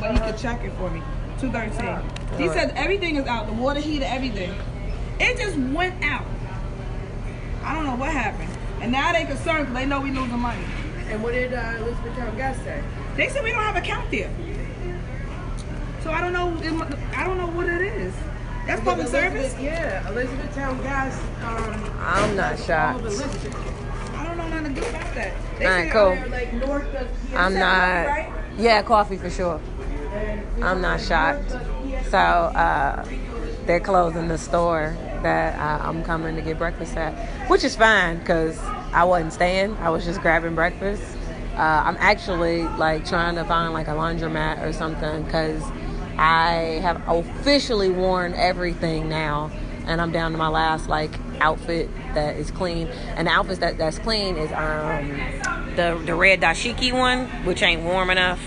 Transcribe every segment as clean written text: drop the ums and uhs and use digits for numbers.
but he could check it for me. 213. He said everything is out. The water heater, everything. It just went out. I don't know what happened. And now they concerned because they know we losing money. And what did Elizabethtown Gas say? They said we don't have a count there. So I don't know what it is. That's public service? Yeah, Elizabethtown Gas. I'm not shocked. I don't know nothing to do about that. They All right, cool. Like north of I'm not. Right? Yeah, coffee for sure. I'm not shocked. So they're closing the store that I'm coming to get breakfast at, which is fine because I wasn't staying. I was just grabbing breakfast. I'm actually like trying to find like a laundromat or something because I have officially worn everything now, and I'm down to my last like outfit that is clean. And the outfit that's clean is the red dashiki one, which ain't warm enough.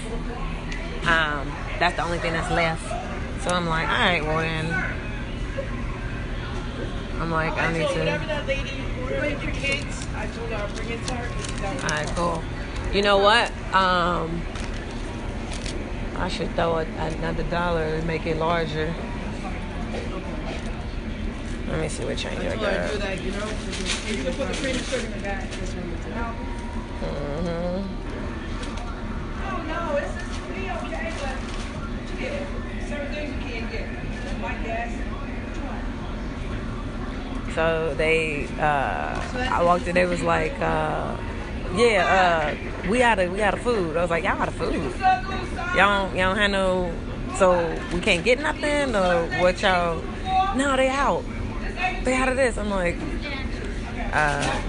That's the only thing that's left. So I'm like, all right, well then. I'm like, I need to. Whatever that lady ordered for kids, I told her I'll bring it to her. All right, cool. You know what? I should throw another $1 and make it larger. Let me see what change I got. Do that, you know? You can put the cream and sugar in the back. Mm-hmm. Oh no, it's just pretty okay, but certain things you can't get. Like gas. So they, I walked in, they was like, we out of food. I was like, y'all out of food? Y'all don't have no, so we can't get nothing or what y'all? No, they out. They out of this. I'm like,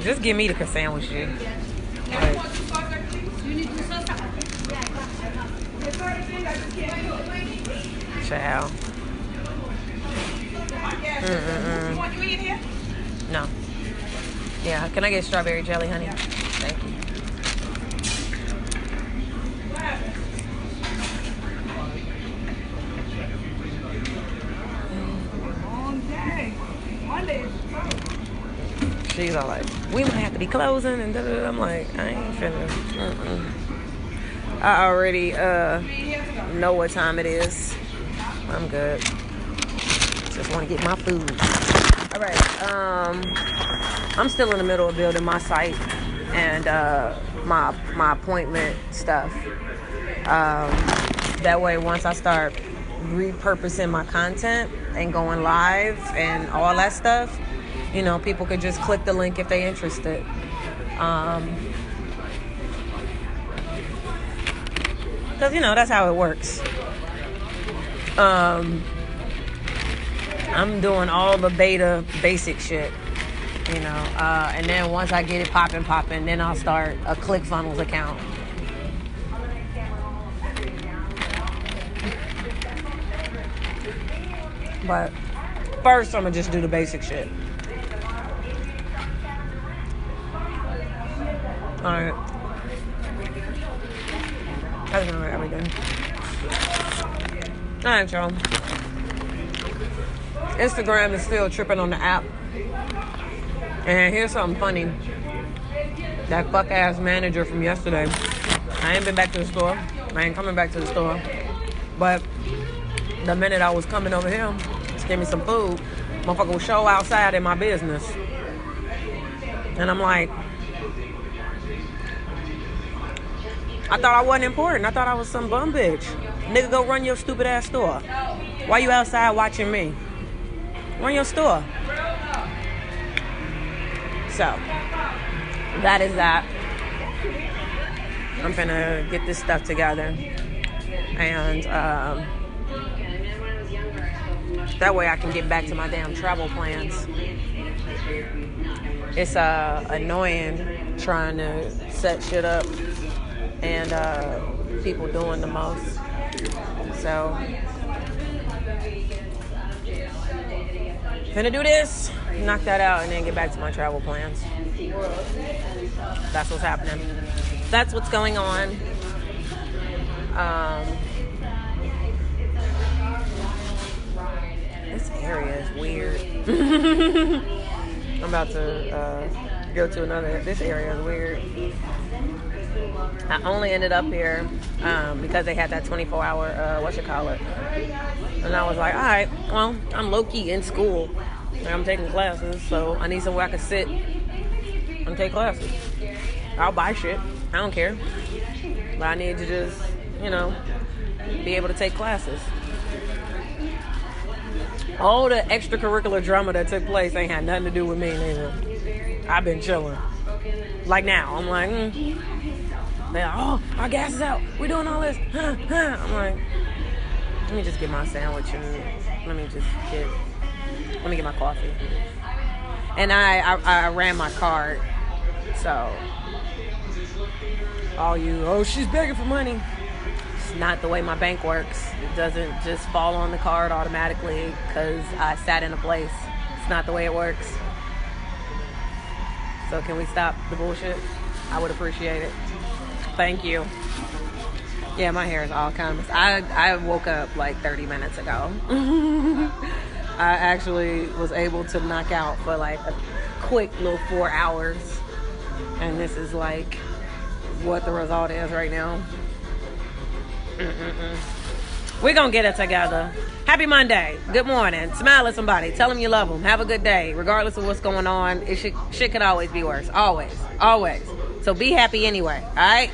just give me the sandwich, G. Like, child. No. Yeah, can I get strawberry jelly, honey? Thank you. Long day. Monday. She's all like, we might have to be closing and da-da-da. I'm like, I ain't finna. I already know what time it is. I'm good. Just want to get my food. All right. I'm still in the middle of building my site and my appointment stuff. That way, once I start repurposing my content and going live and all that stuff, you know, people could just click the link if they're interested. Because, you know, that's how it works. I'm doing all the beta basic shit, you know, and then once I get it popping, then I'll start a ClickFunnels account. But first, I'm gonna just do the basic shit. All right. That's gonna be everything. All right, y'all. Instagram is still tripping on the app. And here's something funny. That fuck-ass manager from yesterday. I ain't been back to the store. I ain't coming back to the store. But the minute I was coming over here to give me some food, motherfucker was show outside in my business. And I'm like, I thought I wasn't important. I thought I was some bum bitch. Nigga, go run your stupid ass store. Why you outside watching me? Run your store. So, that is that. I'm finna get this stuff together. And that way I can get back to my damn travel plans. It's annoying trying to set shit up and people doing the most. So, finna do this, knock that out, and then get back to my travel plans. That's what's happening. That's what's going on. This area is weird. I'm about to go to another. This area is weird. I only ended up here because they had that 24-hour, and I was like, all right, well, I'm low-key in school, and I'm taking classes, so I need somewhere I can sit and take classes. I'll buy shit. I don't care. But I need to just, be able to take classes. All the extracurricular drama that took place ain't had nothing to do with me, neither. I've been chilling. Like now, I'm like, they're like, oh, our gas is out. We're doing all this. I'm like, let me just get my sandwich and let me get my coffee. And I ran my card, so all you, she's begging for money. It's not the way my bank works. It doesn't just fall on the card automatically because I sat in a place. It's not the way it works. So can we stop the bullshit? I would appreciate it. Thank you. Yeah, my hair is all kind of... I woke up like 30 minutes ago. I actually was able to knock out for like a quick little 4 hours. And this is like what the result is right now. We're going to get it together. Happy Monday. Good morning. Smile at somebody. Tell them you love them. Have a good day. Regardless of what's going on, shit could always be worse. Always. Always. So be happy anyway. All right?